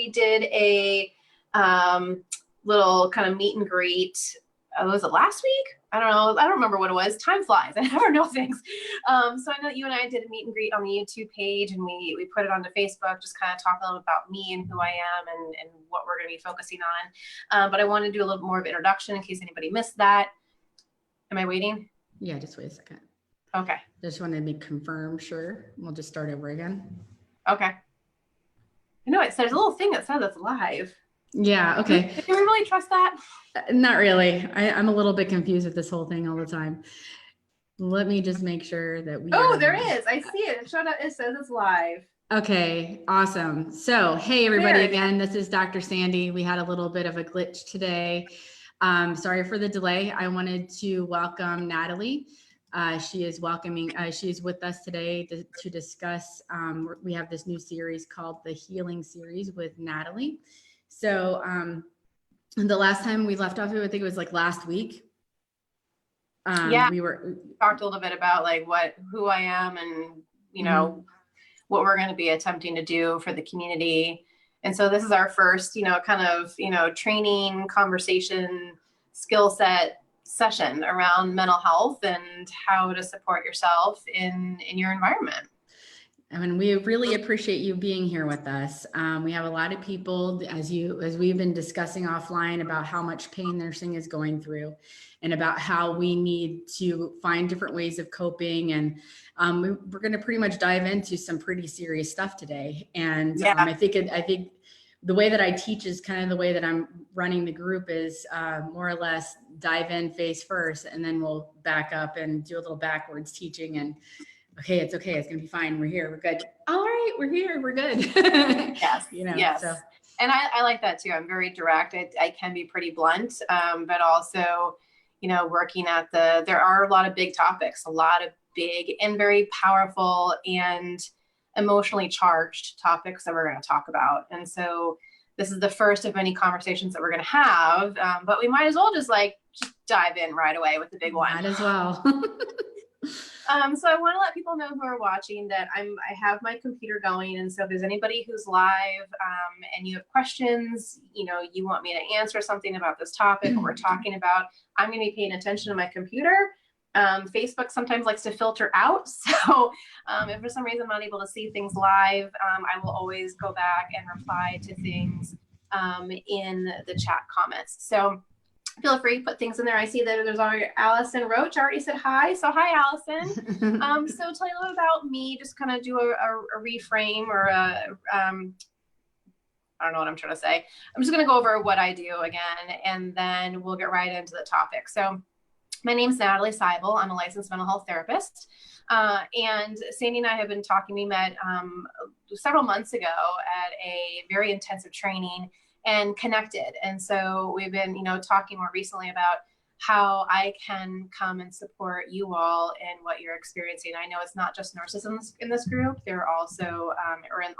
we did a little kind of meet and greet. Was it last week? I don't know. I don't remember what it was. Time flies. I never know things. So I know you and I did a meet and greet on the YouTube page, and we put it onto Facebook, just kind of talk a little about me and who I am and what we're going to be focusing on. But I want to do a little more of an introduction in case anybody missed that. Am I waiting? Yeah, just wait a second. Okay. Just wanted to be confirmed. Sure. We'll just start over again. Okay. I know there's a little thing that says it's live. Yeah. Okay. Can we really trust that? Not really. I'm a little bit confused with this whole thing all the time. Let me just make sure that we. Oh, there is. I see it. It showed up. It says it's live. Okay. Awesome. So, hey everybody again, this is Dr. Sandy. We had a little bit of a glitch today. Sorry for the delay. I wanted to welcome Natalie. She is with us today to discuss, we have this new series called the Healing Series with Natalie. So the last time we left off, I think it was like last week. Yeah, we talked a little bit about like who I am and, what we're going to be attempting to do for the community. And so this is our first, training, conversation, skill set session around mental health and how to support yourself in your environment. I mean, we really appreciate you being here with us. We have a lot of people, as we've been discussing offline, about how much pain nursing is going through and about how we need to find different ways of coping. And we're going to pretty much dive into some pretty serious stuff today. And I think the way that I teach is kind of the way that I'm running the group is more or less dive in face first, and then we'll back up and do a little backwards teaching and okay, it's okay. It's going to be fine. We're here. We're good. All right. We're here. We're good. Yes. Yes. So. And I like that too. I'm very direct. I can be pretty blunt, but also, working at there are a lot of big topics, a lot of big and very powerful and emotionally charged topics that we're going to talk about. And so this is the first of many conversations that we're going to have, but we might as well just dive in right away with the big one. Might as well. So I want to let people know who are watching that I have my computer going. And so if there's anybody who's live and you have questions, you want me to answer something about this topic or we're talking about, I'm going to be paying attention to my computer. Facebook sometimes likes to filter out. So if for some reason I'm not able to see things live, I will always go back and reply to things in the chat comments. So feel free to put things in there. I see that there's already Allison Roach already said hi. So hi, Allison. So tell you a little about me, just kind of do a reframe or I don't know what I'm trying to say. I'm just going to go over what I do again, and then we'll get right into the topic. So my name's Natalie Seibel. I'm a licensed mental health therapist. And Sandy and I have been talking. We met several months ago at a very intensive training and connected. And so we've been, talking more recently about how I can come and support you all in what you're experiencing. I know it's not just nurses in this group. There are also,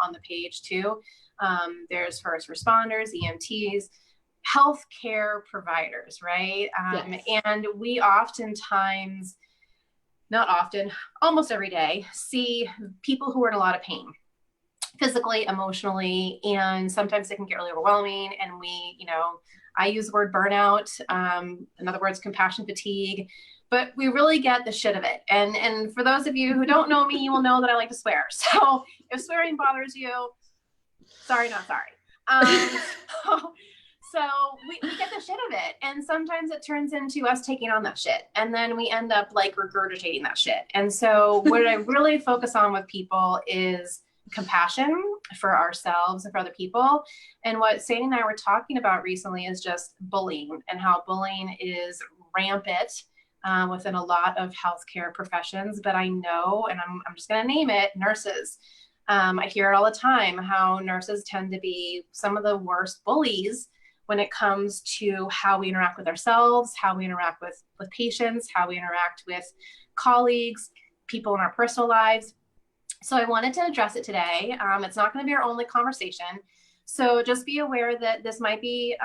on the page too, there's first responders, EMTs, healthcare providers, right? Yes. And we oftentimes, not often, almost every day, see people who are in a lot of pain, physically, emotionally, and sometimes it can get really overwhelming. And I use the word burnout, in other words, compassion fatigue, but we really get the shit of it. And for those of you who don't know me, you will know that I like to swear. So if swearing bothers you, sorry, not sorry. So we get the shit of it. And sometimes it turns into us taking on that shit. And then we end up regurgitating that shit. And so what I really focus on with people is compassion for ourselves and for other people. And what Sandy and I were talking about recently is just bullying and how bullying is rampant within a lot of healthcare professions. But I know, and I'm just going to name it, nurses. I hear it all the time, how nurses tend to be some of the worst bullies when it comes to how we interact with ourselves, how we interact with patients, how we interact with colleagues, people in our personal lives. So I wanted to address it today. It's not going to be our only conversation. So just be aware that this might be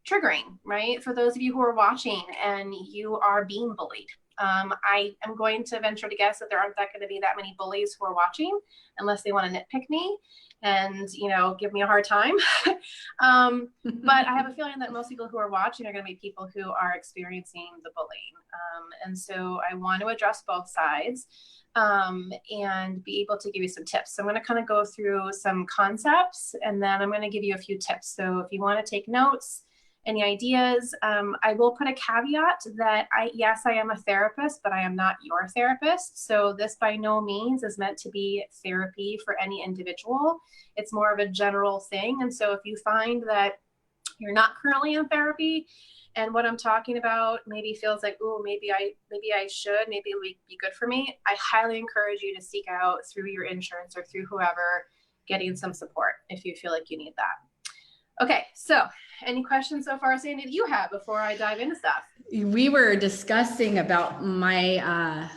triggering, right? For those of you who are watching and you are being bullied. I am going to venture to guess that there aren't going to be that many bullies who are watching unless they want to nitpick me. and, give me a hard time. But I have a feeling that most people who are watching are going to be people who are experiencing the bullying. And so I want to address both sides and be able to give you some tips. So I'm going to kind of go through some concepts, and then I'm going to give you a few tips. So if you want to take notes, any ideas, I will put a caveat that yes, I am a therapist, but I am not your therapist. So this by no means is meant to be therapy for any individual. It's more of a general thing. And so if you find that you're not currently in therapy and what I'm talking about maybe feels like, oh, maybe I should, maybe it would be good for me, I highly encourage you to seek out through your insurance or through whoever, getting some support if you feel like you need that. Okay, so any questions so far, Sandy, that you have before I dive into stuff? We were discussing about my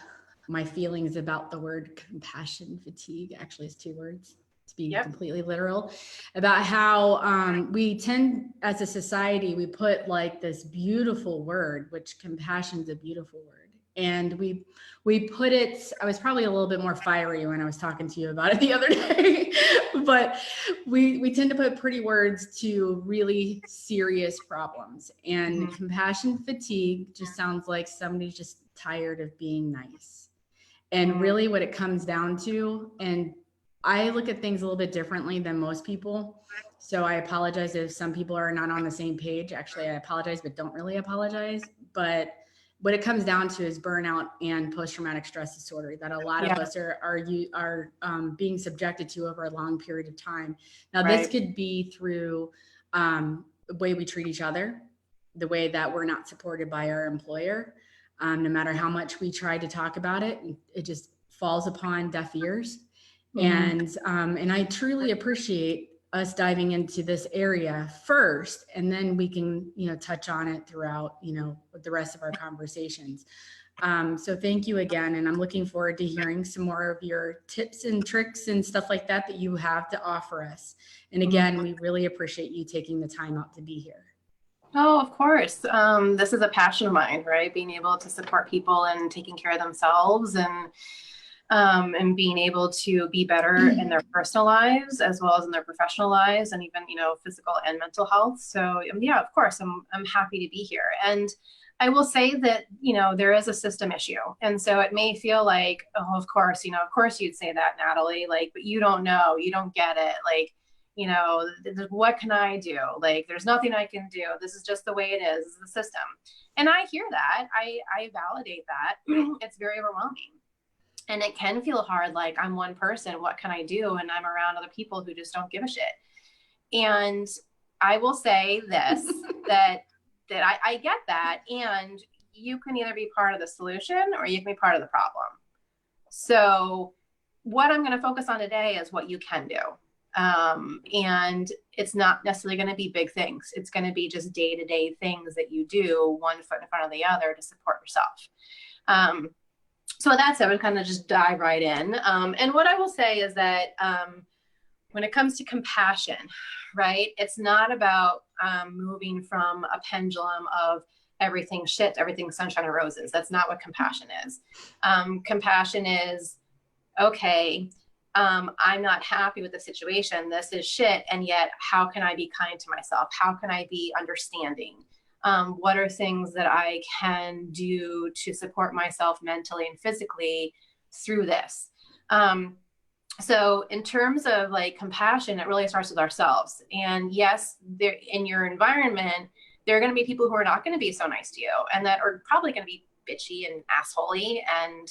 feelings about the word compassion fatigue. Actually, it's 2 words, to be completely literal, about how we tend, as a society, we put like this beautiful word, which compassion is a beautiful word. And we put it, I was probably a little bit more fiery when I was talking to you about it the other day, but we tend to put pretty words to really serious problems. And compassion fatigue just sounds like somebody's just tired of being nice. And really what it comes down to, and I look at things a little bit differently than most people. So I apologize if some people are not on the same page. Actually, I apologize, but don't really apologize. But what it comes down to is burnout and post-traumatic stress disorder that a lot of us are being subjected to over a long period of time. Now, this could be through the way we treat each other, the way that we're not supported by our employer. No matter how much we try to talk about it, it just falls upon deaf ears. And I truly appreciate us diving into this area first, and then we can, touch on it throughout, the rest of our conversations. So thank you again. And I'm looking forward to hearing some more of your tips and tricks and stuff like that you have to offer us. And again, we really appreciate you taking the time out to be here. Oh, of course. This is a passion of mine, right? Being able to support people and taking care of themselves and being able to be better in their personal lives as well as in their professional lives, and even, physical and mental health. So yeah, of course, I'm happy to be here. And I will say that, there is a system issue. And so it may feel like, oh, of course you'd say that, Natalie, like, but you don't know, you don't get it. Like, what can I do? Like, there's nothing I can do. This is just the way it is, the system. And I hear that. I validate that. It's very overwhelming. And it can feel hard, like, I'm one person, what can I do? And I'm around other people who just don't give a shit. And I will say this, that I get that. And you can either be part of the solution or you can be part of the problem. So what I'm going to focus on today is what you can do. And it's not necessarily going to be big things. It's going to be just day-to-day things that you do, one foot in front of the other, to support yourself. So that's it. I would kind of just dive right in. And what I will say is that when it comes to compassion, right, it's not about moving from a pendulum of everything shit, everything sunshine and roses. That's not what compassion is. Compassion is, okay, I'm not happy with the situation. This is shit. And yet, how can I be kind to myself? How can I be understanding? What are things that I can do to support myself mentally and physically through this? So in terms of like compassion, it really starts with ourselves. And yes, there in your environment, there are going to be people who are not going to be so nice to you, and that are probably going to be bitchy and assholey and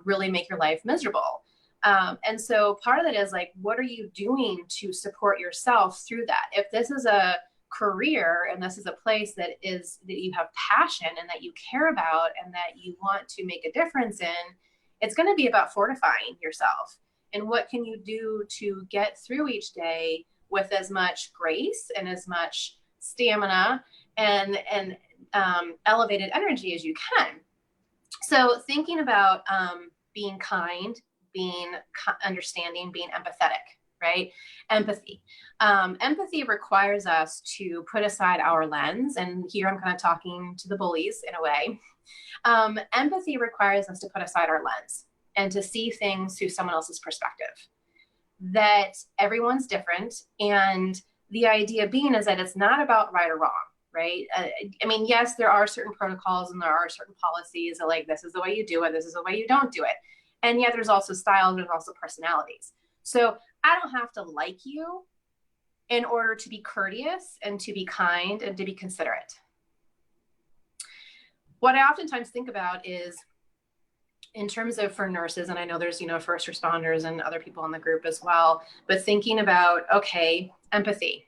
really make your life miserable. And so part of it is like, what are you doing to support yourself through that? If this is a career and this is a place that you have passion and that you care about and that you want to make a difference in, it's going to be about fortifying yourself. And what can you do to get through each day with as much grace and as much stamina and elevated energy as you can? So thinking about being kind, being understanding, being empathetic, right? Empathy. Empathy requires us to put aside our lens. And here I'm kind of talking to the bullies in a way. Empathy requires us to put aside our lens and to see things through someone else's perspective. that everyone's different. And the idea being is that it's not about right or wrong, right? I mean, yes, there are certain protocols and there are certain policies that like, this is the way you do it, this is the way you don't do it. And yet there's also styles, there's also personalities. So I don't have to like you in order to be courteous and to be kind and to be considerate. What I oftentimes think about is in terms of for nurses, and I know there's, first responders and other people in the group as well, but thinking about, okay, empathy.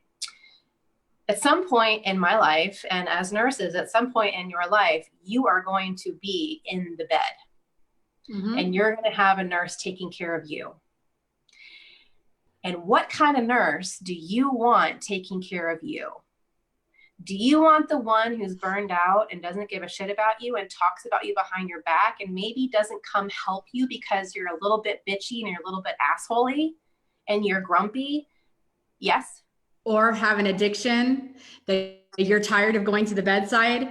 At some point in my life, and as nurses, at some point in your life, you are going to be in the bed and you're going to have a nurse taking care of you. And what kind of nurse do you want taking care of you? Do you want the one who's burned out and doesn't give a shit about you and talks about you behind your back and maybe doesn't come help you because you're a little bit bitchy and you're a little bit assholey and you're grumpy? Yes. Or have an addiction that you're tired of going to the bedside?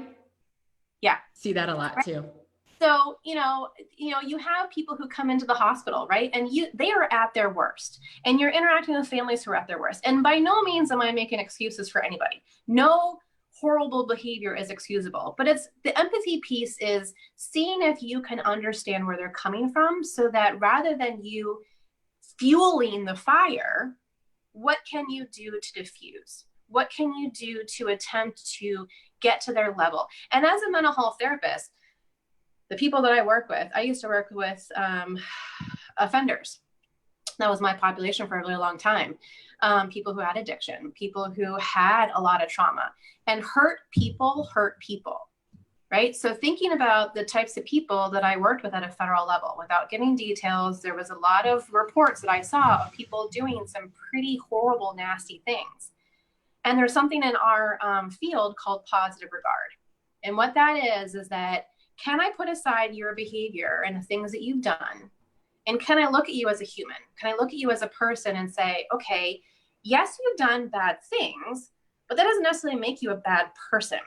Yeah. See that a lot too. So, you have people who come into the hospital, right? And they are at their worst and you're interacting with families who are at their worst. And by no means am I making excuses for anybody. No horrible behavior is excusable, but it's the empathy piece is seeing if you can understand where they're coming from so that rather than you fueling the fire, what can you do to diffuse? What can you do to attempt to get to their level? And as a mental health therapist, the people that I work with, I used to work with offenders. That was my population for a really long time. People who had addiction, people who had a lot of trauma, and hurt people, right? So thinking about the types of people that I worked with at a federal level, without giving details, there was a lot of reports that I saw of people doing some pretty horrible, nasty things. And there's something in our field called positive regard. And what that is that can I put aside your behavior and the things that you've done? And can I look at you as a human? Can I look at you as a person and say, okay, yes, you've done bad things, but that doesn't necessarily make you a bad person.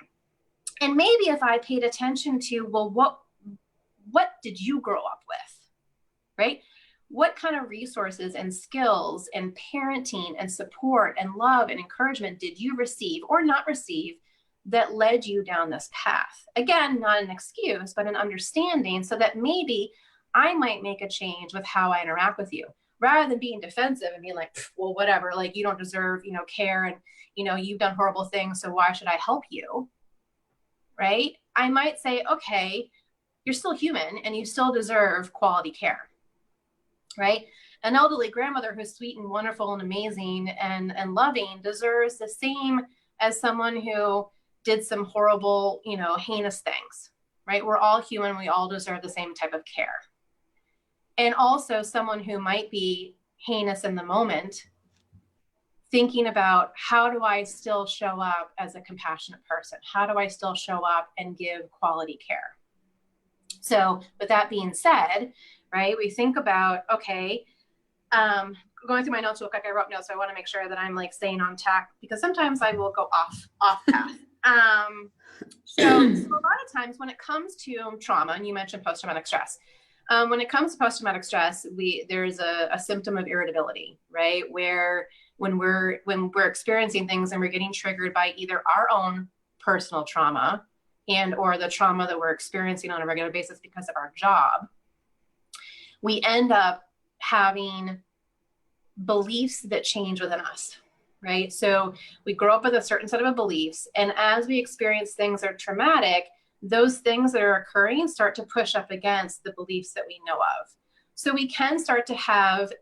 And maybe if I paid attention to, well, what did you grow up with, right? What kind of resources and skills and parenting and support and love and encouragement did you receive or not receive that led you down this path? Again, not an excuse, but an understanding so that maybe I might make a change with how I interact with you rather than being defensive and being like, well, whatever, like you don't deserve, care and, you've done horrible things. So why should I help you? Right? I might say, okay, you're still human and you still deserve quality care. Right? An elderly grandmother who's sweet and wonderful and amazing and loving deserves the same as someone who did some horrible, heinous things, right? We're all human. We all deserve the same type of care. And also someone who might be heinous in the moment, thinking about how do I still show up as a compassionate person? How do I still show up and give quality care? So with that being said, right, we think about, okay, going through my notes real quick, I wrote notes, so I want to make sure that I'm like staying on track because sometimes I will go off path. So a lot of times when it comes to trauma, and you mentioned post-traumatic stress, when it comes to post-traumatic stress, there's a symptom of irritability, right? Where when we're experiencing things and we're getting triggered by either our own personal trauma and or the trauma that we're experiencing on a regular basis because of our job, we end up having beliefs that change within us, right? So we grow up with a certain set of beliefs, and as we experience things that are traumatic, those things that are occurring start to push up against the beliefs that we know of. So we can start to have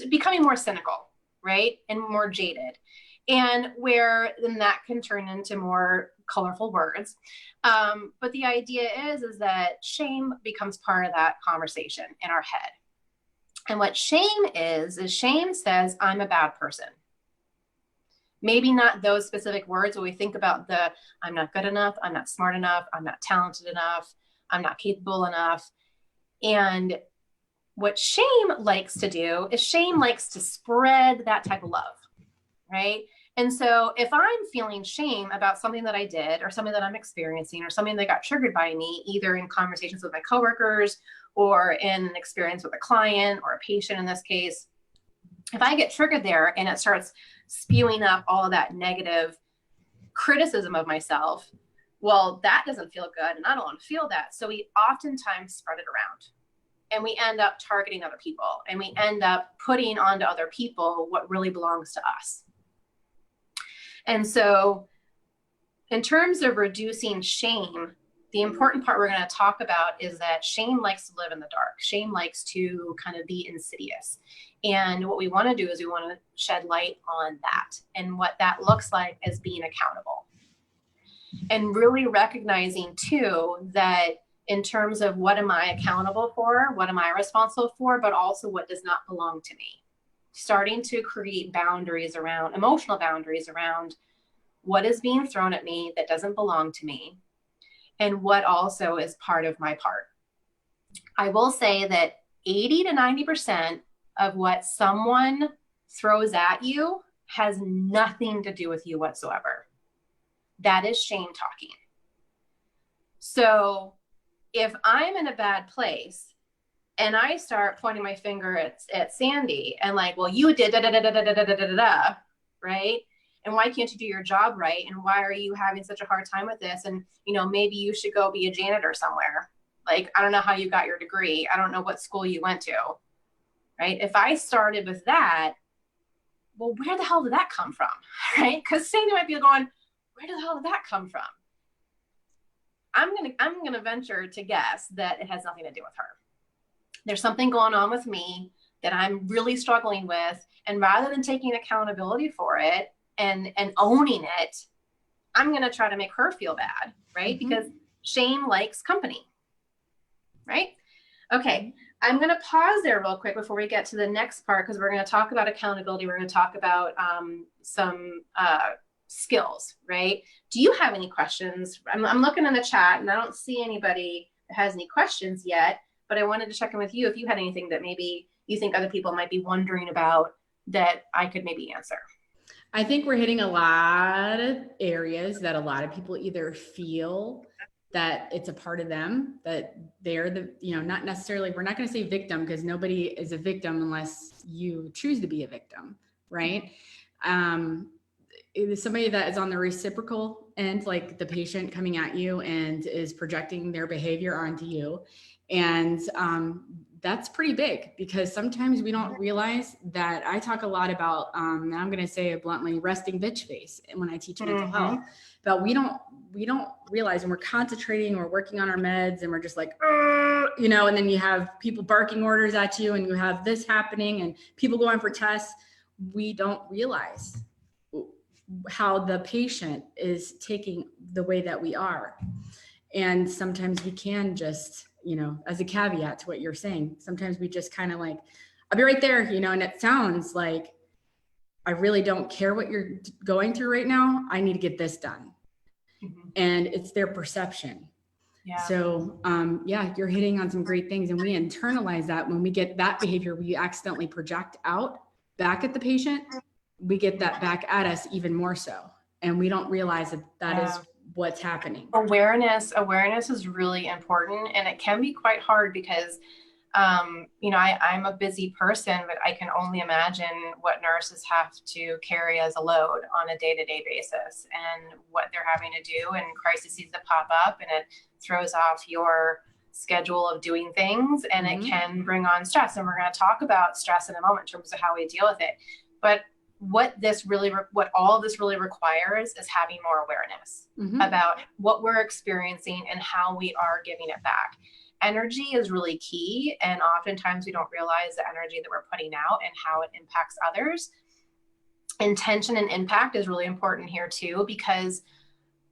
becoming more cynical, right? And more jaded. And where then that can turn into more colorful words. But the idea is that shame becomes part of that conversation in our head. And what shame is shame says, I'm a bad person. Maybe not those specific words, but we think about I'm not good enough, I'm not smart enough, I'm not talented enough, I'm not capable enough. And what shame likes to do is shame likes to spread that type of love, right? And so if I'm feeling shame about something that I did or something that I'm experiencing or something that got triggered by me, either in conversations with my coworkers or in an experience with a client or a patient in this case, if I get triggered there and it starts spewing up all of that negative criticism of myself, well, that doesn't feel good and I don't want to feel that. So we oftentimes spread it around and we end up targeting other people and we end up putting onto other people what really belongs to us. And so in terms of reducing shame, the important part we're going to talk about is that shame likes to live in the dark. Shame likes to kind of be insidious. And what we want to do is we want to shed light on that. And what that looks like is being accountable. And really recognizing too that in terms of what am I accountable for, what am I responsible for, but also what does not belong to me. Starting to create boundaries around, emotional boundaries around what is being thrown at me that doesn't belong to me, and what also is part of my part. I will say that 80 to 90% of what someone throws at you has nothing to do with you whatsoever. That is shame talking. So if I'm in a bad place and I start pointing my finger at Sandy and like, well, you did da da da da da da da da da, right? And why can't you do your job right? And why are you having such a hard time with this? And, you know, maybe you should go be a janitor somewhere. Like, I don't know how you got your degree. I don't know what school you went to, right? If I started with that, well, where the hell did that come from, right? Because Sandy might be going, where the hell did that come from? I'm gonna venture to guess that it has nothing to do with her. There's something going on with me that I'm really struggling with. And rather than taking accountability for it, and owning it, I'm going to try to make her feel bad, right? Mm-hmm. Because shame likes company, right? Okay, I'm going to pause there real quick before we get to the next part, because we're going to talk about accountability. We're going to talk about some skills, right? Do you have any questions? I'm looking in the chat and I don't see anybody that has any questions yet, but I wanted to check in with you if you had anything that maybe you think other people might be wondering about that I could maybe answer. I think we're hitting a lot of areas that a lot of people either feel that it's a part of them, that they're the, you know, not necessarily, we're not going to say victim because nobody is a victim unless you choose to be a victim, right? It is somebody that is on the reciprocal end, like the patient coming at you and is projecting their behavior onto you. And that's pretty big because sometimes we don't realize that. I talk a lot about, and I'm going to say it bluntly, resting bitch face when I teach mental health, but we don't realize when we're concentrating, we're working on our meds and we're just like, you know, and then you have people barking orders at you and you have this happening and people going for tests. We don't realize how the patient is taking the way that we are. And sometimes we can just, you know, as a caveat to what you're saying, sometimes we just kind of like, I'll be right there, you know, and it sounds like, I really don't care what you're going through right now. I need to get this done. Mm-hmm. And it's their perception. Yeah. So, yeah, you're hitting on some great things and we internalize that. When we get that behavior, we accidentally project out back at the patient. We get that back at us even more so. And we don't realize that that is what's happening. Awareness is really important, and it can be quite hard because, you know, I'm a busy person, but I can only imagine what nurses have to carry as a load on a day-to-day basis and what they're having to do, and crises that pop up, and it throws off your schedule of doing things, and it can bring on stress. And we're going to talk about stress in a moment in terms of how we deal with it. But what all of this really requires is having more awareness about what we're experiencing and how we are giving it back. Energy is really key. And oftentimes we don't realize the energy that we're putting out and how it impacts others. Intention and impact is really important here too, because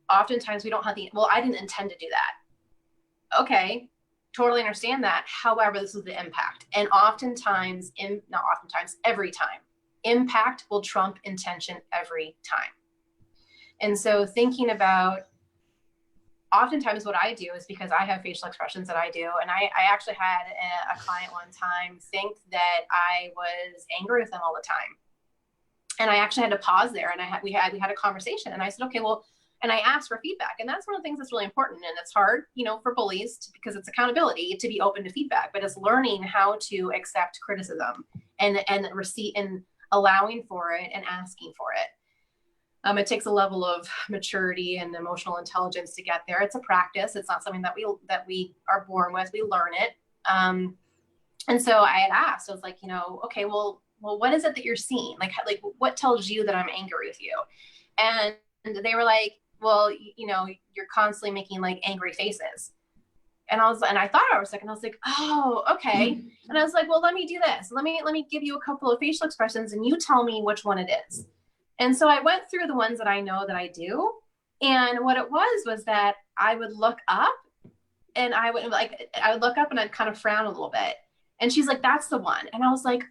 oftentimes we don't have I didn't intend to do that. Okay, totally understand that. However, this is the impact. And every time. Impact will trump intention every time. And so thinking about, oftentimes what I do is because I have facial expressions that I do. And I actually had a client one time think that I was angry with them all the time. And I actually had to pause there and we had a conversation and I said, okay, well, And I asked for feedback. And that's one of the things that's really important. And it's hard, for bullies because it's accountability to be open to feedback, but it's learning how to accept criticism and receive and allowing for it and asking for it. It takes a level of maturity and emotional intelligence to get there. It's a practice. It's not something that we are born with. We learn it. And so I had asked, I was like, okay, well, what is it that you're seeing? Like what tells you that I'm angry with you? And they were like, well, you're constantly making like angry faces. And I thought for a second, I was like, oh, okay. And I was like, well, let me do this. Let me give you a couple of facial expressions and you tell me which one it is. And so I went through the ones that I know that I do. And what it was that I would look up and I would look up and I'd kind of frown a little bit. And she's like, that's the one. And I was like,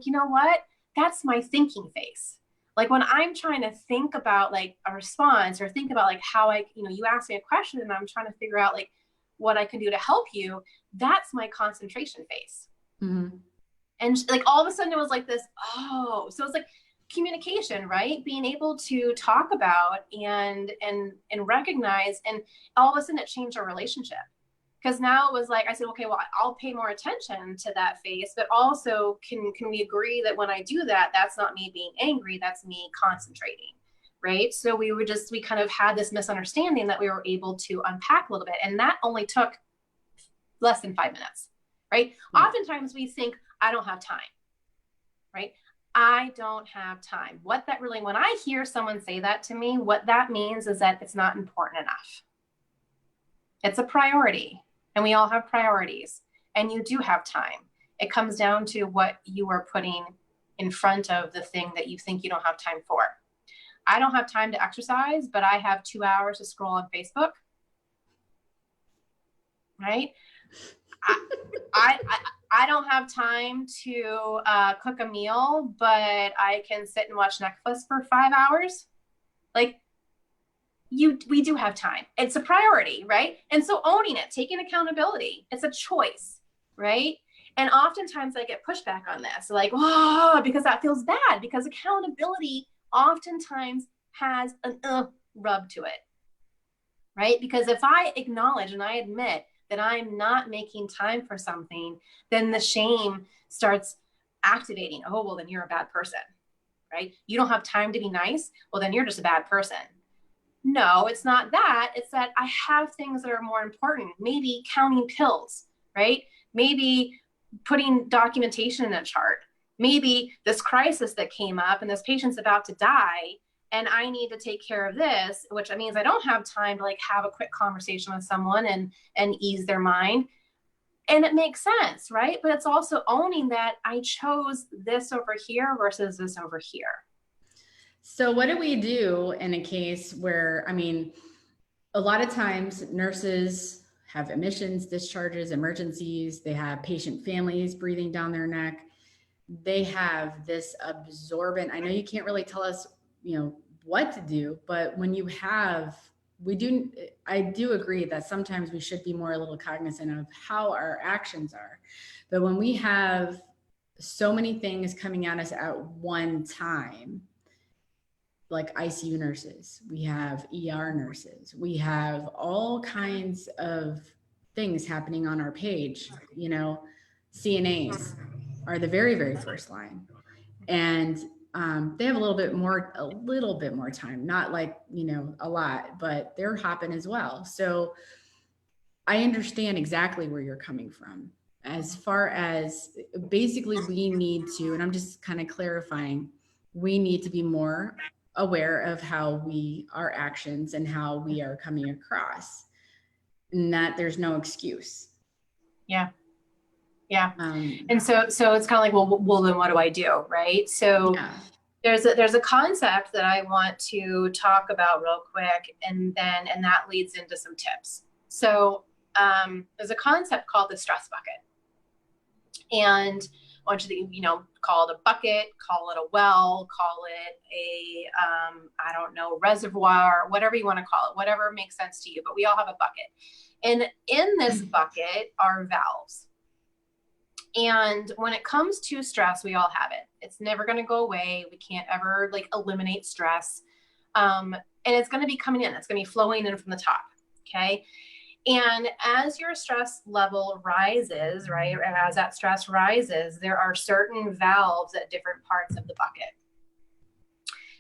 you know what? That's my thinking face. Like when I'm trying to think about like a response or think about like how you ask me a question and I'm trying to figure out like what I can do to help you, that's my concentration face. Mm-hmm. And like all of a sudden it was like this, so it's like communication, right? Being able to talk about and recognize, and all of a sudden it changed our relationship. Because now it was like, I said, okay, well, I'll pay more attention to that face, but also can we agree that when I do that, that's not me being angry, that's me concentrating, right? So we kind of had this misunderstanding that we were able to unpack a little bit. And that only took less than 5 minutes, right? Mm-hmm. Oftentimes we think, I don't have time, right? I don't have time. When I hear someone say that to me, what that means is that it's not important enough. It's a priority. And we all have priorities, and you do have time. It comes down to what you are putting in front of the thing that you think you don't have time for. I don't have time to exercise, but I have 2 hours to scroll on Facebook. Right? I don't have time to cook a meal, but I can sit and watch Netflix for 5 hours. Like, we do have time. It's a priority, right? And so owning it, taking accountability, it's a choice, right? And oftentimes I get pushback on this, like, whoa, because that feels bad, because accountability oftentimes has an rub to it, right? Because if I acknowledge and I admit that I'm not making time for something, then the shame starts activating. Oh, well, then you're a bad person, right? You don't have time to be nice. Well, then you're just a bad person. No, it's not that. It's that I have things that are more important. Maybe counting pills, right? Maybe putting documentation in a chart. Maybe this crisis that came up and this patient's about to die and I need to take care of this, which means I don't have time to like have a quick conversation with someone and ease their mind. And it makes sense, right? But it's also owning that I chose this over here versus this over here. So what do we do in a case where, a lot of times nurses have admissions, discharges, emergencies, they have patient families breathing down their neck. They have this absorbent, I know you can't really tell us, what to do, but when you have, I do agree that sometimes we should be more a little cognizant of how our actions are. But when we have so many things coming at us at one time, like ICU nurses, we have ER nurses, we have all kinds of things happening on our page. CNAs are the very, very first line. And they have a little bit more time, not like, a lot, but they're hopping as well. So I understand exactly where you're coming from. As far as basically we need to, and I'm just kind of clarifying, we need to be more aware of how our actions and how we are coming across, and that there's no excuse. Yeah. And so it's kind of like, well, then what do I do? Right. So there's a concept that I want to talk about real quick. And that leads into some tips. So there's a concept called the stress bucket. And I want you to, call it a bucket, call it a well, call it a, reservoir, whatever you want to call it, whatever makes sense to you. But we all have a bucket. And in this bucket are valves. And when it comes to stress, we all have it. It's never going to go away. We can't ever eliminate stress. And it's going to be coming in. It's going to be flowing in from the top. Okay. And as your stress level rises, right, and as that stress rises, there are certain valves at different parts of the bucket.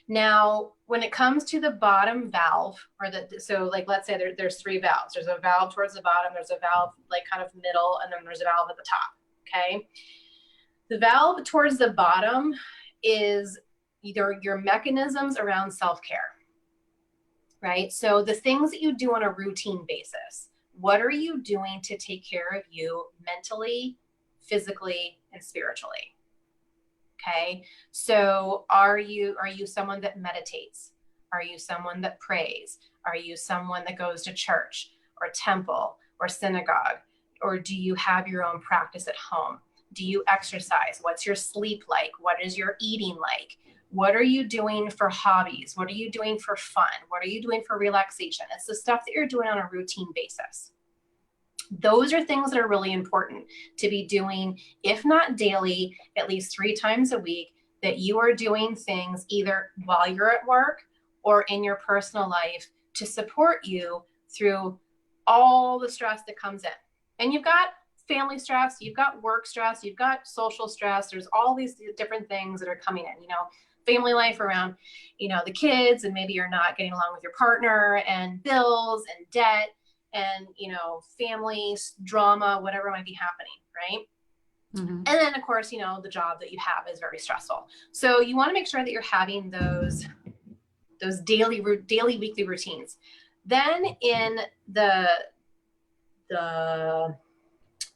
Now, when it comes to the bottom valve, so like, let's say there's 3 valves. There's a valve towards the bottom, there's a valve like kind of middle, and then there's a valve at the top. Okay. The valve towards the bottom is either your mechanisms around self-care, right? So the things that you do on a routine basis. What are you doing to take care of you mentally, physically, and spiritually? Okay. So are you someone that meditates? Are you someone that prays? Are you someone that goes to church or temple or synagogue? Or do you have your own practice at home? Do you exercise? What's your sleep like? What is your eating like? What are you doing for hobbies? What are you doing for fun? What are you doing for relaxation? It's the stuff that you're doing on a routine basis. Those are things that are really important to be doing, if not daily, at least 3 times a week, that you are doing things either while you're at work or in your personal life to support you through all the stress that comes in. And you've got family stress, you've got work stress, you've got social stress. There's all these different things that are coming in, family life around, the kids, and maybe you're not getting along with your partner, and bills and debt, and family drama, whatever might be happening, right? Mm-hmm. And then of course, the job that you have is very stressful. So you want to make sure that you're having those daily, weekly routines. Then in the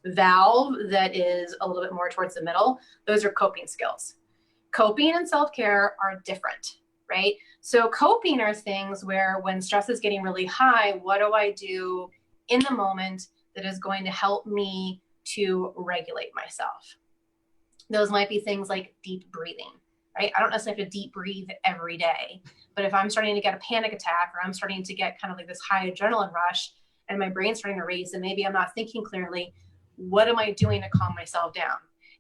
valve that is a little bit more towards the middle, those are coping skills. Coping and self-care are different, right? So coping are things where when stress is getting really high, what do I do in the moment that is going to help me to regulate myself? Those might be things like deep breathing, right? I don't necessarily have to deep breathe every day, but if I'm starting to get a panic attack, or I'm starting to get kind of like this high adrenaline rush and my brain's starting to race and maybe I'm not thinking clearly, what am I doing to calm myself down?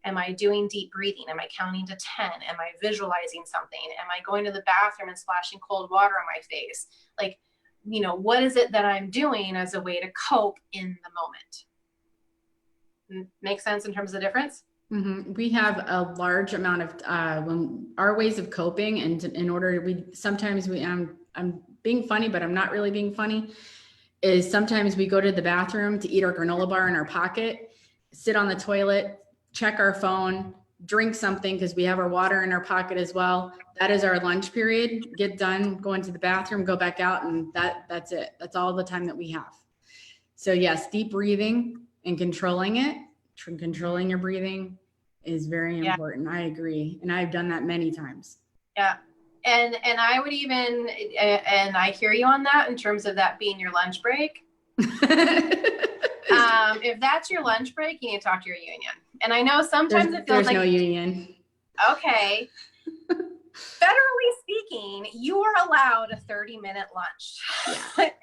Am I doing deep breathing? Am I counting to 10? Am I visualizing something? Am I going to the bathroom and splashing cold water on my face? Like, what is it that I'm doing as a way to cope in the moment? Make sense in terms of the difference? Mm-hmm. We have a large amount of our ways of coping, and in order I'm being funny, but I'm not really being funny, is sometimes we go to the bathroom to eat our granola bar in our pocket, sit on the toilet, check our phone, drink something because we have our water in our pocket as well. That is our lunch period. Get done, go into the bathroom, go back out, and that's it. That's all the time that we have. So yes, deep breathing and controlling your breathing is very important. I agree. And I've done that many times. Yeah. And I would even, and I hear you on that in terms of that being your lunch break. If that's your lunch break, you need to talk to your union. And I know sometimes it feels like there's no union. Okay. Federally speaking, you are allowed a 30-minute lunch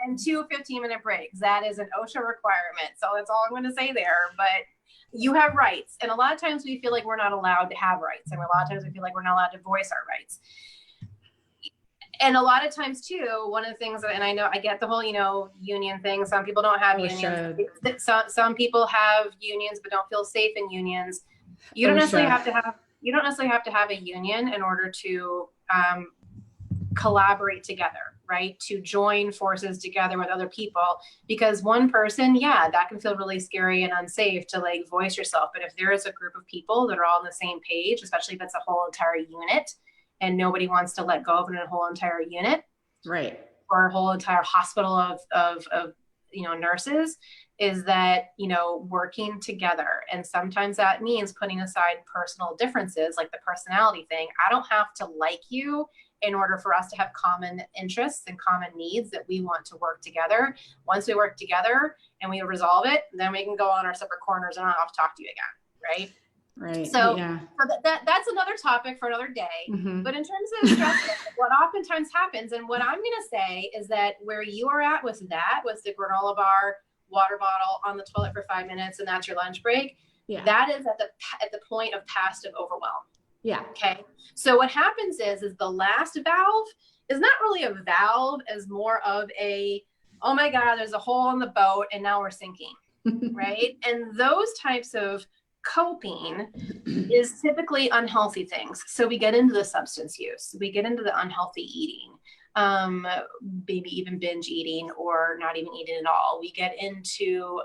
and 2 15-minute breaks. That is an OSHA requirement. So that's all I'm going to say there. But you have rights. And a lot of times we feel like we're not allowed to have rights. And a lot of times we feel like we're not allowed to voice our rights. And a lot of times too, one of the things and I know I get the whole, union thing. Some people don't have unions. Some people have unions, but don't feel safe in unions. You don't necessarily have to have a union in order to collaborate together, right? To join forces together with other people, because one person, that can feel really scary and unsafe to like voice yourself. But if there is a group of people that are all on the same page, especially if it's a whole entire unit, and nobody wants to let go of a whole entire unit, right? Or a whole entire hospital of nurses, is that, working together. And sometimes that means putting aside personal differences, like the personality thing. I don't have to like you in order for us to have common interests and common needs that we want to work together. Once we work together and we resolve it, then we can go on our separate corners and I don't have to talk to you again, right? Right. So that's another topic for another day. Mm-hmm. But in terms of stress, what oftentimes happens, and what I'm going to say is that where you are at was the granola bar, water bottle on the toilet for 5 minutes, and that's your lunch break. Yeah. That is at the point of passive overwhelm. Yeah. Okay. So what happens is the last valve is not really a valve, as more of a, oh my God, there's a hole in the boat and now we're sinking. Right. And those types of coping is typically unhealthy things. So we get into the substance use, we get into the unhealthy eating, maybe even binge eating or not even eating at all. We get into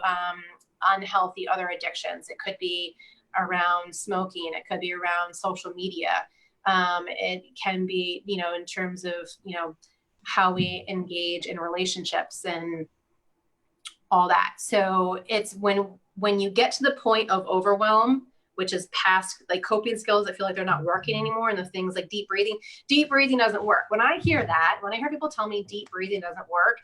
unhealthy other addictions. It could be around smoking, it could be around social media. It can be, you know, in terms of, you know, how we engage in relationships and all that. So it's when you get to the point of overwhelm, which is past like coping skills that feel like they're not working anymore, and the things like deep breathing doesn't work. When I hear that, when I hear people tell me deep breathing doesn't work,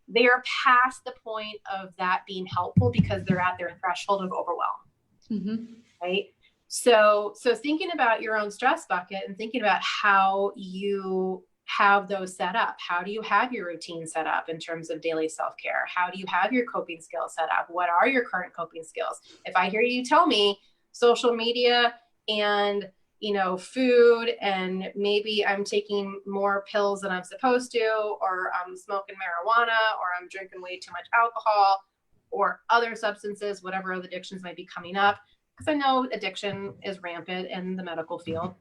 they are past the point of that being helpful because they're at their threshold of overwhelm. Right. So thinking about your own stress bucket and thinking about how you have those set up. How do you have your routine set up in terms of daily self-care? How do you have your coping skills set up? What are your current coping skills? If I hear you tell me social media and, you know, food, and maybe I'm taking more pills than I'm supposed to, or I'm smoking marijuana, or I'm drinking way too much alcohol or other substances, whatever other addictions might be coming up, because I know addiction is rampant in the medical field,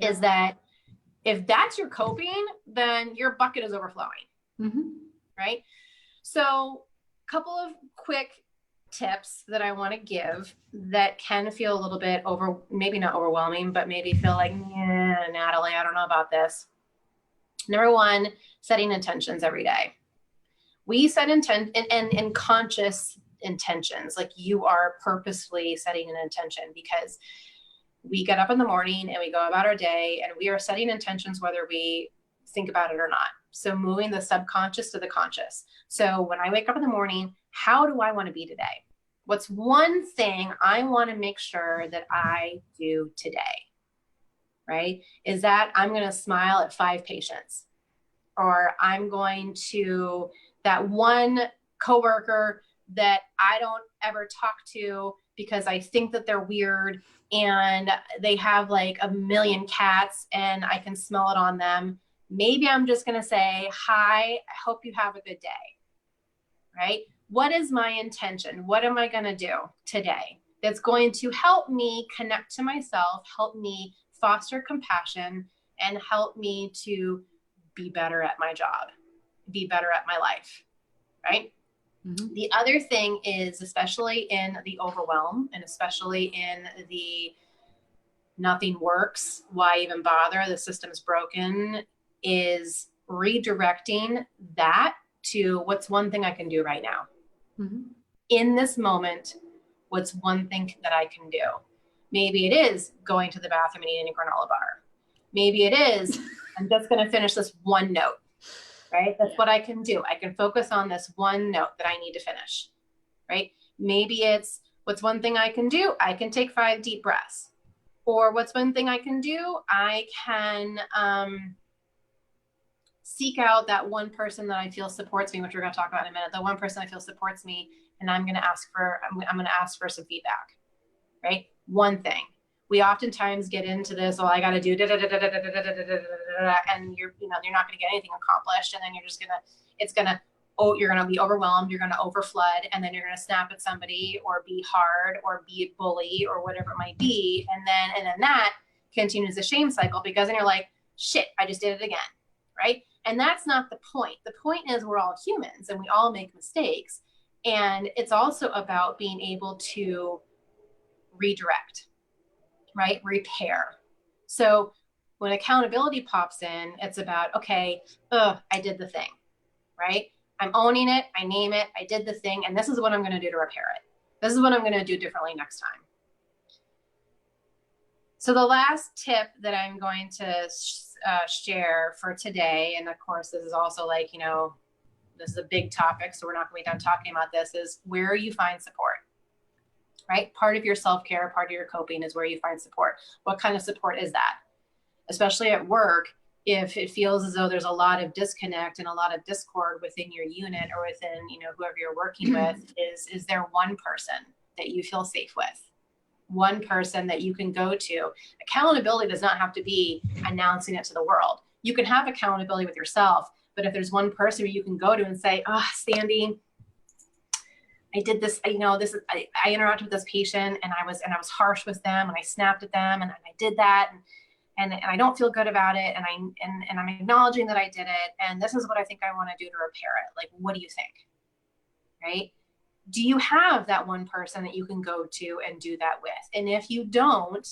is that if that's your coping, then your bucket is overflowing. Right? So a couple of quick tips that I want to give that can feel a little bit maybe not overwhelming, but maybe feel like, yeah, Natalie, I don't know about this. Number one, setting intentions every day. We set and conscious intentions, like you are purposefully setting an intention, because we get up in the morning and we go about our day and we are setting intentions whether we think about it or not. So moving the subconscious to the conscious. So when I wake up in the morning, how do I want to be today? What's one thing I want to make sure that I do today? Right? Is that I'm going to smile at 5 patients, or I'm going to, that one coworker that I don't ever talk to because I think that they're weird and they have like a million cats and I can smell it on them. Maybe I'm just going to say, hi, I hope you have a good day. Right? What is my intention? What am I going to do today that's going to help me connect to myself, help me foster compassion, and help me to be better at my job, be better at my life, right? The other thing is, especially in the overwhelm and especially in the nothing works, why even bother, the system's broken, is redirecting that to what's one thing I can do right now. In this moment, what's one thing that I can do? Maybe it is going to the bathroom and eating a granola bar. Maybe it is, I'm just going to finish this one note, right? That's what I can do. I can focus on this one note that I need to finish, right? Maybe it's, what's one thing I can do? I can take 5 deep breaths. Or what's one thing I can do? I can seek out that one person that I feel supports me, which we're going to talk about in a minute. The one person I feel supports me, and I'm going to ask for some feedback, right? One thing. We oftentimes get into this, well, I got to do and you're not going to get anything accomplished, and then you're going to be overwhelmed, you're going to overflood, and then you're going to snap at somebody or be hard or be a bully or whatever it might be, and then that continues the shame cycle, because then you're like, shit, I just did it again, right? And that's not the point. The point is we're all humans and we all make mistakes, and it's also about being able to redirect, right? Repair. So when accountability pops in, it's about, okay, I did the thing, right? I'm owning it. I name it. I did the thing. And this is what I'm going to do to repair it. This is what I'm going to do differently next time. So the last tip that I'm going to share for today, and of course, this is also like, this is a big topic, so we're not going to be done talking about this, is where you find support. Right? Part of your self-care, part of your coping is where you find support. What kind of support is that? Especially at work, if it feels as though there's a lot of disconnect and a lot of discord within your unit or within, whoever you're working with, is there one person that you feel safe with? one person that you can go to. Accountability does not have to be announcing it to the world. You can have accountability with yourself, but if there's one person you can go to and say, oh, Sandy, I did this, I interacted with this patient and I was harsh with them and I snapped at them and I did that. And I don't feel good about it. And I'm acknowledging that I did it. And this is what I think I want to do to repair it. Like, what do you think? Right? Do you have that one person that you can go to and do that with? And if you don't,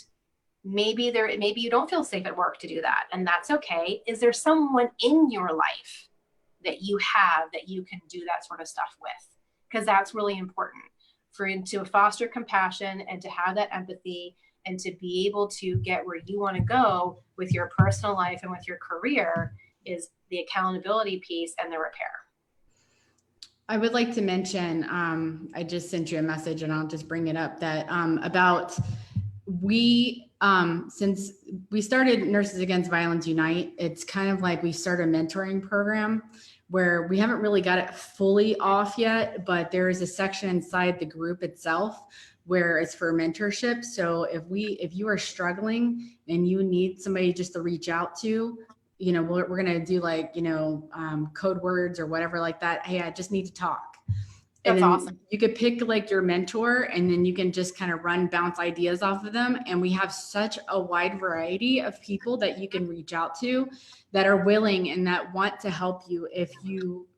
maybe you don't feel safe at work to do that. And that's okay. Is there someone in your life that you have that you can do that sort of stuff with? Because that's really important for you to foster compassion and to have that empathy and to be able to get where you want to go with your personal life and with your career is the accountability piece and the repair. I would like to mention, I just sent you a message and I'll just bring it up that about since we started Nurses Against Violence Unite, it's kind of like we started a mentoring program where we haven't really got it fully off yet, but there is a section inside the group itself where it's for mentorship. So if you are struggling and you need somebody just to reach out to, we're going to do like, code words or whatever like that. Hey, I just need to talk. And That's then awesome. You could pick like your mentor and then you can just kind of bounce ideas off of them. And we have such a wide variety of people that you can reach out to that are willing and that want to help you if you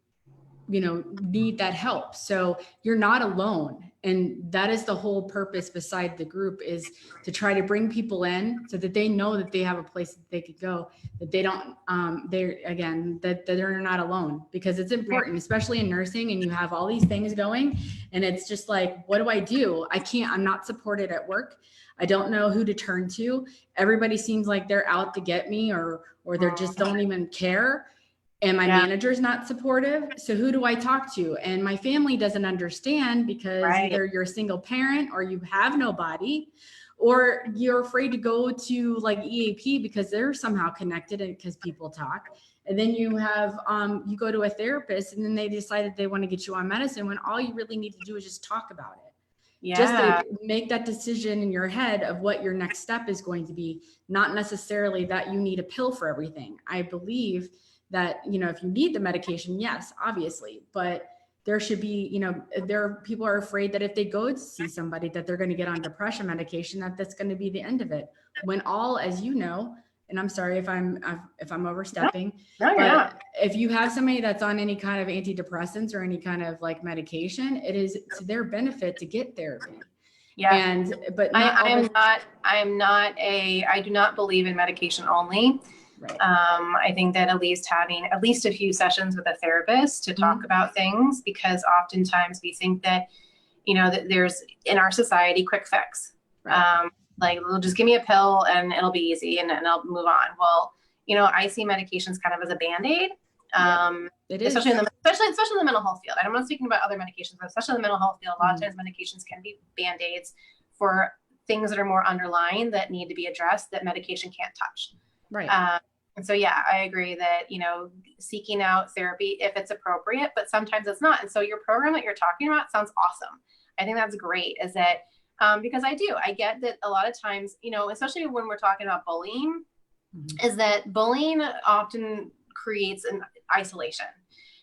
need that help. So you're not alone. And that is the whole purpose beside the group, is to try to bring people in so that they know that they have a place that they could go, that they don't, that they're not alone, because it's important, especially in nursing, and you have all these things going and it's just like, what do? I'm not supported at work. I don't know who to turn to. Everybody seems like they're out to get me or they just don't even care. And my manager's not supportive. So who do I talk to? And my family doesn't understand because either you're a single parent or you have nobody, or you're afraid to go to like EAP because they're somehow connected and because people talk. And then you have, you go to a therapist and then they decided they want to get you on medicine when all you really need to do is just talk about it. Yeah. Just to make that decision in your head of what your next step is going to be, not necessarily that you need a pill for everything. I believe that, if you need the medication, yes, obviously, but there should be, people are afraid that if they go to see somebody that they're going to get on depression medication, that's going to be the end of it. When all, as you know, and I'm sorry if I'm overstepping, but if you have somebody that's on any kind of antidepressants or any kind of like medication, it is to their benefit to get therapy. Yeah. I do not believe in medication only. Right. I think that at least having at least a few sessions with a therapist to talk about things, because oftentimes we think that, that there's in our society quick fix. Right. Like, well, just give me a pill and it'll be easy and I'll move on. Well, I see medications kind of as a Band-Aid. It is. Especially in the mental health field. I'm not speaking about other medications, but especially in the mental health field, a lot of times medications can be Band-Aids for things that are more underlying that need to be addressed that medication can't touch. Right. And so, I agree that, seeking out therapy if it's appropriate, but sometimes it's not. And so your program that you're talking about sounds awesome. I think that's great, is that because I get that a lot of times, especially when we're talking about bullying, is that bullying often creates an isolation.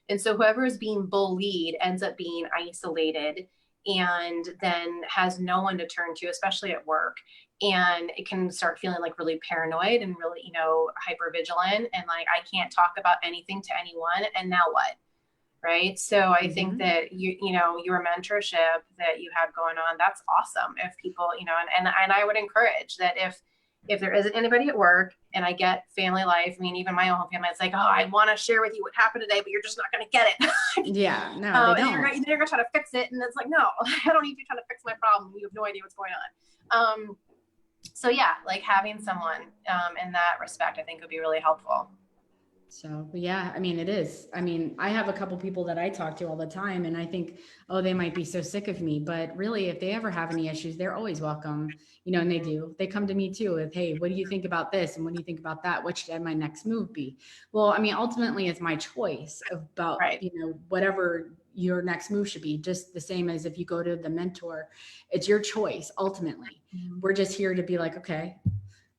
And so whoever is being bullied ends up being isolated and then has no one to turn to, especially at work. And it can start feeling like really paranoid and really, hyper vigilant. And like, I can't talk about anything to anyone. And now what? Right. So I think that your mentorship that you have going on, that's awesome. If people, and I would encourage that if there isn't anybody at work and I get family life, I mean, even my own family, it's like, oh, I want to share with you what happened today, but you're just not going to get it. Yeah, no, they don't. You're going to try to fix it. And it's like, no, I don't need you trying to fix my problem. You have no idea what's going on. So like having someone in that respect, I think would be really helpful. So, but yeah, I mean, it is. I mean, I have a couple people that I talk to all the time and I think, oh, they might be so sick of me, but really if they ever have any issues, they're always welcome, and they come to me too with, hey, what do you think about this? And what do you think about that? What should my next move be? Well, I mean, ultimately it's my choice about, whatever your next move should be. Just the same as if you go to the mentor, it's your choice. Ultimately, we're just here to be like, okay,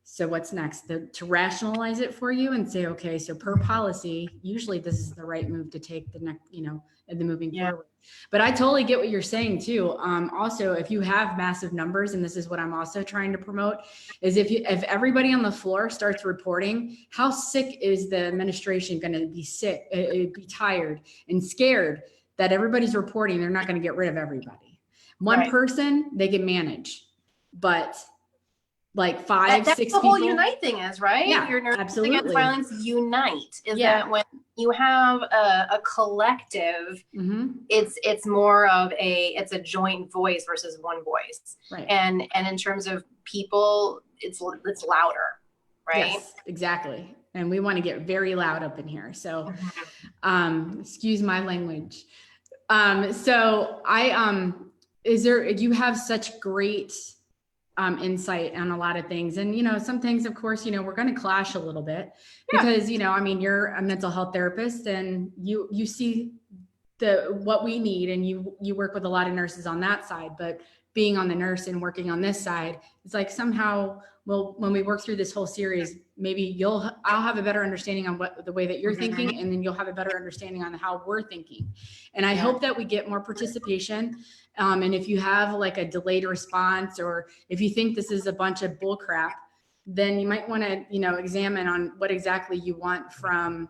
so what's next? To rationalize it for you and say, okay, so per policy, usually this is the right move to take the next, in the moving forward. But I totally get what you're saying too. Also, if you have massive numbers, and this is what I'm also trying to promote, is if everybody on the floor starts reporting, how sick is the administration going to be sick, be tired and scared that everybody's reporting, they're not going to get rid of everybody. One person, they can manage, but like that's 6 the people. whole Unite thing is, right? Yeah, Your Nurses absolutely. Against Violence Unite is that when you have a collective, it's more of it's a joint voice versus one voice. Right. And in terms of people, it's louder, right? Yes, exactly. And we want to get very loud up in here. So excuse my language. So you have such great insight on a lot of things. And, some things, of course, we're going to clash a little bit because, you're a mental health therapist and you see what we need, and you work with a lot of nurses on that side, but being on the nurse and working on this side, it's like somehow, when we work through this whole series, maybe I'll have a better understanding on the way that you're thinking, and then you'll have a better understanding on how we're thinking. And I hope that we get more participation. And if you have like a delayed response, or if you think this is a bunch of bull crap, then you might want to, examine on what exactly you want from,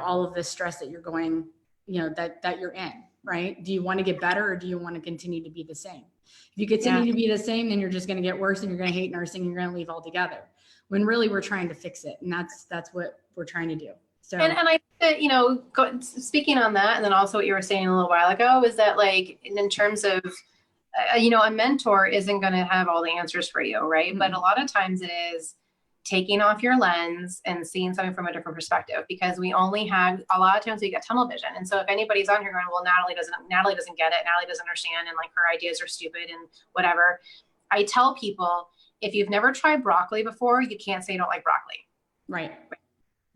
all of the stress that you're going, that you're in, right? Do you want to get better, or do you want to continue to be the same? If you continue to be the same, then you're just going to get worse, and you're going to hate nursing. You're going to leave altogether, when really we're trying to fix it. And that's what we're trying to do. So, and I think, speaking on that, and then also what you were saying a little while ago, is that like, in terms of, a mentor isn't going to have all the answers for you, right? But a lot of times it is taking off your lens and seeing something from a different perspective, because we only have, a lot of times we get tunnel vision. And so if anybody's on here going, well, Natalie doesn't get it, Natalie doesn't understand, and like her ideas are stupid and whatever, I tell people, if you've never tried broccoli before, you can't say you don't like broccoli. Right.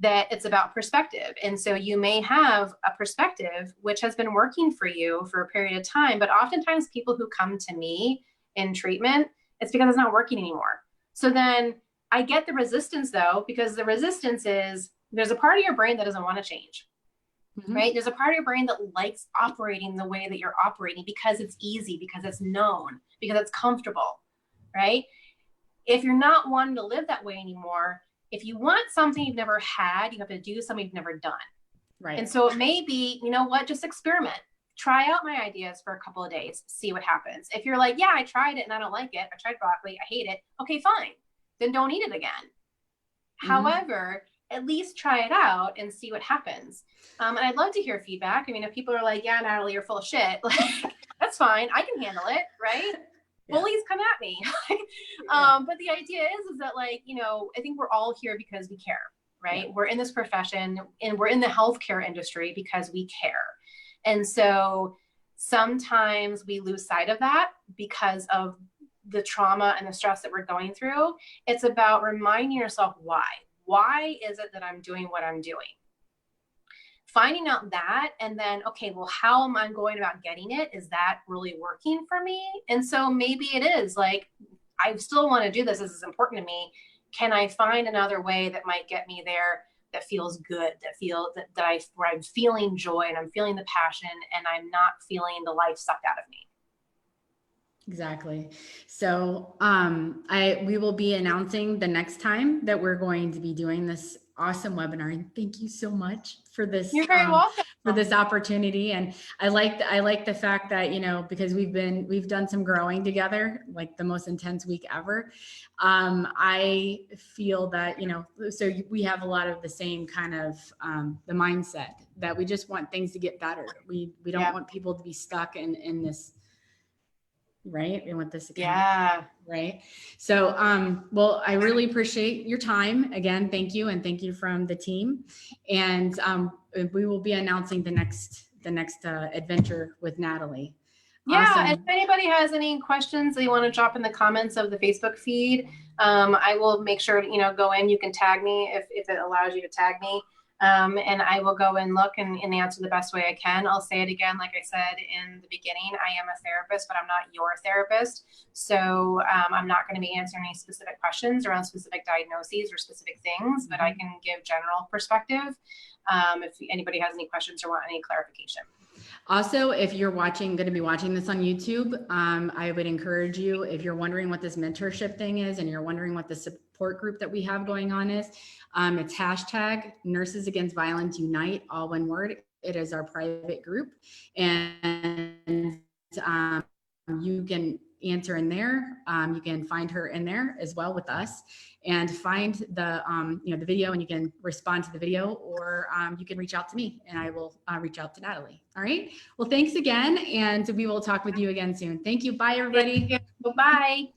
That it's about perspective. And so you may have a perspective which has been working for you for a period of time, but oftentimes people who come to me in treatment, it's because it's not working anymore. So then I get the resistance, though, because the resistance is, there's a part of your brain that doesn't want to change, right? There's a part of your brain that likes operating the way that you're operating because it's easy, because it's known, because it's comfortable, right? If you're not wanting to live that way anymore, if you want something you've never had, you have to do something you've never done. Right. And so it may be, just experiment. Try out my ideas for a couple of days, see what happens. If you're like, yeah, I tried it and I don't like it. I tried broccoli, I hate it. Okay, fine. Then don't eat it again. However, at least try it out and see what happens. And I'd love to hear feedback. I mean, if people are like, yeah, Natalie, you're full of shit, like, that's fine. I can handle it, right? Bullies come at me. But the idea is that, like, I think we're all here because we care, right? We're in this profession and we're in the healthcare industry because we care. And so sometimes we lose sight of that because of the trauma and the stress that we're going through. It's about reminding yourself why. Why is it that I'm doing what I'm doing? Finding out that, and then, okay, well, how am I going about getting it? Is that really working for me? And so maybe it is like, I still want to do this. This is important to me. Can I find another way that might get me there, that feels good, where I'm feeling joy and I'm feeling the passion and I'm not feeling the life sucked out of me? Exactly. So we will be announcing the next time that we're going to be doing this awesome webinar. And thank you so much for this. You're very welcome. For this opportunity. And I like the fact that, because we've done some growing together, like the most intense week ever. I feel that, so we have a lot of the same kind of the mindset that we just want things to get better. We don't want people to be stuck in this. Right. We want this account. Yeah. Right. So, well, I really appreciate your time again. Thank you. And thank you from the team. And we will be announcing the next adventure with Natalie. Yeah. Awesome. And if anybody has any questions that you want to drop in the comments of the Facebook feed, I will make sure to, go in. You can tag me if it allows you to tag me. And I will go and look and answer the best way I can. I'll say it again, like I said in the beginning, I am a therapist, but I'm not your therapist. So I'm not going to be answering any specific questions around specific diagnoses or specific things, but I can give general perspective if anybody has any questions or want any clarification. Also, if you're going to be watching this on YouTube, I would encourage you, if you're wondering what this mentorship thing is and you're wondering what the support group that we have going on is, it's hashtag Nurses Against Violence Unite, all one word. It is our private group, and you can answer in there. You can find her in there as well with us, and find the the video, and you can respond to the video, or you can reach out to me and I will reach out to Natalie. All right. Well, thanks again, and we will talk with you again soon. Thank you. Bye, everybody. Bye.